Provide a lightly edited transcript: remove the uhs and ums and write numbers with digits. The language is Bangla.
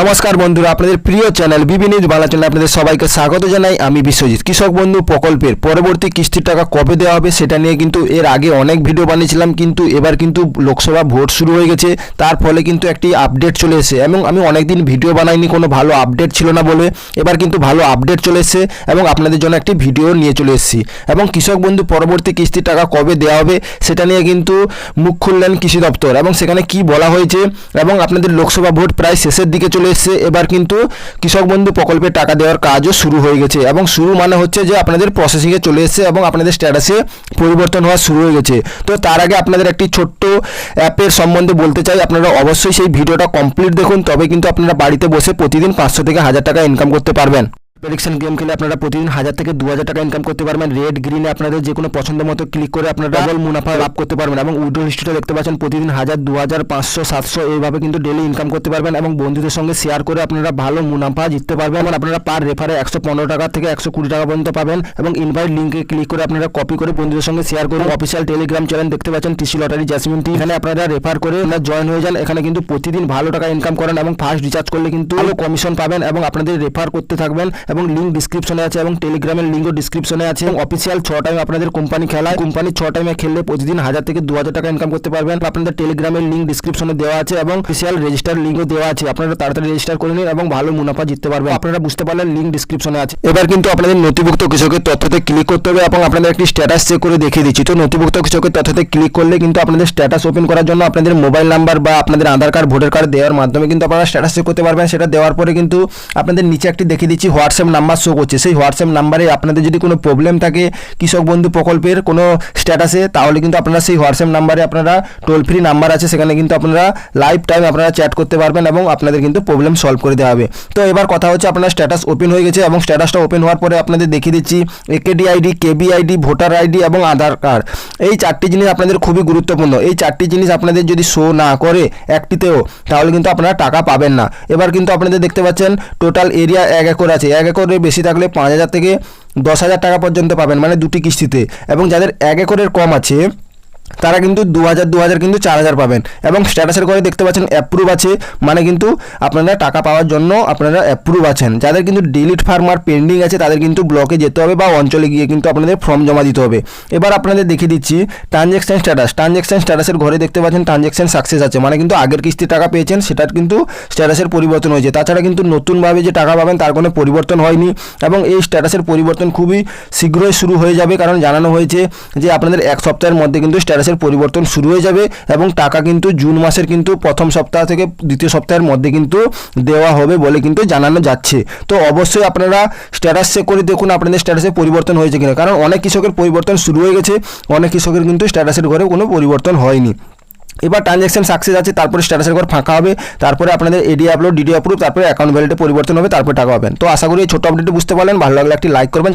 নমস্কার বন্ধুরা, আপনাদের প্রিয় চ্যানেল বিবি নিউজ বাংলা চ্যানেলে আপনাদের সবাইকে স্বাগত জানাই। আমি বিশ্বজিৎ। কৃষক বন্ধু প্রকল্পের পরবর্তী কিস্তির টাকা কবে দেওয়া হবে সেটা নিয়ে কিন্তু এর আগে অনেক ভিডিও বানিয়েছিলাম, কিন্তু এবার কিন্তু লোকসভা ভোট শুরু হয়ে গেছে, তার ফলে কিন্তু একটি আপডেট চলে এসেছে এবং আমি অনেকদিন ভিডিও বানাইনি, কোনো ভালো আপডেট ছিল না বলে এবার কিন্তু ভালো আপডেট চলে এসেছে এবং আপনাদের জন্য একটি ভিডিও নিয়ে চলে এসেছি। এবং কৃষক বন্ধু পরবর্তী কিস্তির টাকা কবে দেওয়া হবে সেটা নিয়ে কিন্তু মুখ খুললেন কৃষি দপ্তর এবং সেখানে কি বলা হয়েছে, এবং আপনাদের লোকসভা ভোট প্রায় শেষের দিকে চলে এসেছে। এবার কিন্তু কৃষক বন্ধু প্রকল্পে টাকা দেওয়ার কাজও শুরু হয়ে গেছে এবং শুরু মানে হচ্ছে যে আপনাদের প্রসেসিংয়ে চলে এসেছে এবং আপনাদের স্ট্যাটাসে পরিবর্তন হওয়া শুরু হয়ে গেছে। তো তার আগে আপনাদের একটি ছোট্ট অ্যাপের সম্বন্ধে বলতে চাই, আপনারা অবশ্যই সেই ভিডিওটা কমপ্লিট দেখুন, তবে কিন্তু আপনারা বাড়িতে বসে প্রতিদিন 500 থেকে 1000 টাকা ইনকাম করতে পারবেন। প্রেডিকশন গেম খেলে আপনারা প্রতিদিন 1000 থেকে 2000 টাকা ইনকাম করতে পারবেন। রেড গ্রিনে আপনাদের যে কোনো পছন্দ মতো ক্লিক করে আপনারা ডাবল মুনাফা লাভ করতে পারবেন এবং উইথড্র হিস্ট্রিটা দেখতে পাচ্ছেন প্রতিদিন 1000, 2000, 500, 700 এইভাবে কিন্তু ডেলি ইনকাম করতে পারবেন এবং বন্ধুদের সঙ্গে শেয়ার করে আপনারা ভালো মুনাফা জিততে পারবেন এবং আপনারা পার রেফারে 115 টাকা থেকে 120 টাকা পর্যন্ত পাবেন এবং ইনভাইট লিঙ্কে ক্লিক করে আপনারা কপি করে বন্ধুদের সঙ্গে শেয়ার করুন। অফিসিয়াল টেলিগ্রাম চ্যানেল দেখতে পাচ্ছেন টিসি লটারি জ্যাসমিন টি, এখানে আপনারা রেফার করে আপনারা জয়েন হয়ে যান। এখানে কিন্তু প্রতিদিন ভালো টাকা ইনকাম করেন এবং ফার্স্ট রিচার্জ করলে কিন্তু ভালো কমিশন পাবেন এবং আপনাদের রেফার করতে থাকবেন এবং লিঙ্ক ডিসক্রিপশন আছে এবং টেলিগ্রামের লিঙ্কও ডিসক্রিপশনে আছে। এবং অফিসিয়াল 6 টাইম আপনাদের কোম্পানি খেলায়, কোম্পানি 6 টাইমে খেললে প্রতিদিন 1000 থেকে 2000 টাকা ইনকাম করতে পারবেন। আপনাদের টেলিগ্রামের লিঙ্ক ডিসক্রিপশনে দেওয়া আছে এবং অফিসিয়াল রেজিস্টার লিঙ্কও দেওয়া আছে, আপনারা তাড়াতাড়ি রেজিস্টার করে নিন এবং ভালো মুনাফা জিততে পারবেন। আপনারা বুঝতে পারলেন, লিঙ্ক ডিসক্রিপশনে আছে। এবার কিন্তু আপনাদের নথিভুক্ত কৃষকের তথ্যতে ক্লিক করতে হবে এবং আপনাদের একটি স্ট্যাটাস চেক করে দেখিয়ে দিচ্ছি। তো নথিভুক্ত কৃষকের তথ্যতে ক্লিক করলে কিন্তু আপনাদের স্ট্যাটাস ওপেন করার জন্য আপনাদের মোবাইল নাম্বার বা আপনাদের আধার কার্ড, ভোটার কার্ড দেওয়ার মাধ্যমে কিন্তু আপনারা স্ট্যাটাস চেক করতে পারবেন। সেটা দেওয়ার পরে কিন্তু আপনাদের নিচে একটি দেখিয়ে দিচ্ছি হোয়াটসঅ্যাপ নাম্বার শো করছে, সেই হোয়াটসঅ্যাপ নাম্বারে আপনাদের যদি কোনো প্রবলেম থাকে কৃষক বন্ধু প্রকল্পের কোনো স্ট্যাটাসে, তাহলে কিন্তু আপনারা সেই হোয়াটসঅ্যাপ নাম্বারে আপনারা টোল ফ্রি নাম্বার আছে, সেখানে কিন্তু আপনারা লাইভ টাইম আপনারা চ্যাট করতে পারবেন এবং আপনাদের কিন্তু প্রবলেম সলভ করে দেওয়া হবে। তো এবার কথা হচ্ছে আপনার স্ট্যাটাস ওপেন হয়ে গেছে এবং স্ট্যাটাসটা ওপেন হওয়ার পরে আপনাদের দেখিয়ে দিচ্ছি একেডি আইডি, কেবি আইডি, ভোটার আইডি এবং আধার কার্ড। এই 4টি জিনিস আপনাদের খুবই গুরুত্বপূর্ণ। এই 4টি জিনিস আপনাদের যদি শো না করে একটিতেও, তাহলে কিন্তু আপনারা টাকা পাবেন না। এবার কিন্তু আপনাদের দেখতে পাচ্ছেন টোটাল এরিয়া 1 একর আছে, 1 একরের বেশি থাকলে 5000 থেকে 10,000 টাকা পর্যন্ত পাবেন, মানে 2টি কিস্তিতে। এবং যাদের 1 একরের কম আছে তারা কিন্তু 2000 কিন্তু 4000 পাবেন। এবং স্ট্যাটাসের ঘরে দেখতে পাচ্ছেন অ্যাপ্রুভ আছে, মানে কিন্তু আপনারা টাকা পাওয়ার জন্য আপনারা অ্যাপ্রুভ আছেন। যাদের কিন্তু ডিলিট ফার্মার পেন্ডিং আছে তাদের কিন্তু ব্লকে যেতে হবে বা অঞ্চলে গিয়ে কিন্তু আপনাদের ফর্ম জমা দিতে হবে। এবার আপনাদের দেখিয়ে দিচ্ছি ট্রানজ্যাকশন স্ট্যাটাস। ট্রানজ্যাকশন স্ট্যাটাসের ঘরে দেখতে পাচ্ছেন ট্রানজ্যাকশন সাকসেস আছে, মানে কিন্তু আগের কিস্তি টাকা পেয়েছেন সেটার কিন্তু স্ট্যাটাসের পরিবর্তন হয়েছে। তাছাড়া কিন্তু নতুনভাবে যে টাকা পাবেন তার কোনো পরিবর্তন হয়নি এবং এই স্ট্যাটাসের পরিবর্তন খুবই শীঘ্রই শুরু হয়ে যাবে, কারণ জানানো হয়েছে যে আপনাদের 1 সপ্তাহের মধ্যে কিন্তু স্ট্যাটাসের পরিবর্তন শুরু হয়ে যাবে এবং টাকা কিন্তু জুন মাসের কিন্তু প্রথম সপ্তাহ থেকে দ্বিতীয় সপ্তাহের মধ্যে কিন্তু দেওয়া হবে বলে কিন্তু জানানো যাচ্ছে। তো অবশ্যই আপনারা স্ট্যাটাস চেক করে দেখুন আপনাদের স্ট্যাটাসে পরিবর্তন হয়েছে কিনা, কারণ অনেক কৃষকের পরিবর্তন শুরু হয়ে গেছে, অনেক কৃষকের কিন্তু স্ট্যাটাসের ঘরে কোনো পরিবর্তন হয়নি। এবার ট্রানজ্যাকশন সাকসেস আছে, তারপরে স্ট্যাটাসের ঘর ফাঁকা হবে, তারপরে আপনাদের এডি আপলোড, ডিডি অ্যাপ্রুভ, তারপরে অ্যাকাউন্ট ভ্যালিডে পরিবর্তন হবে, তারপরে টাকা পাবেন। তো আশা করি এই ছোট আপডেটটি বুঝতে পারলেন। ভালো লাগলে একটি লাইক করবেন।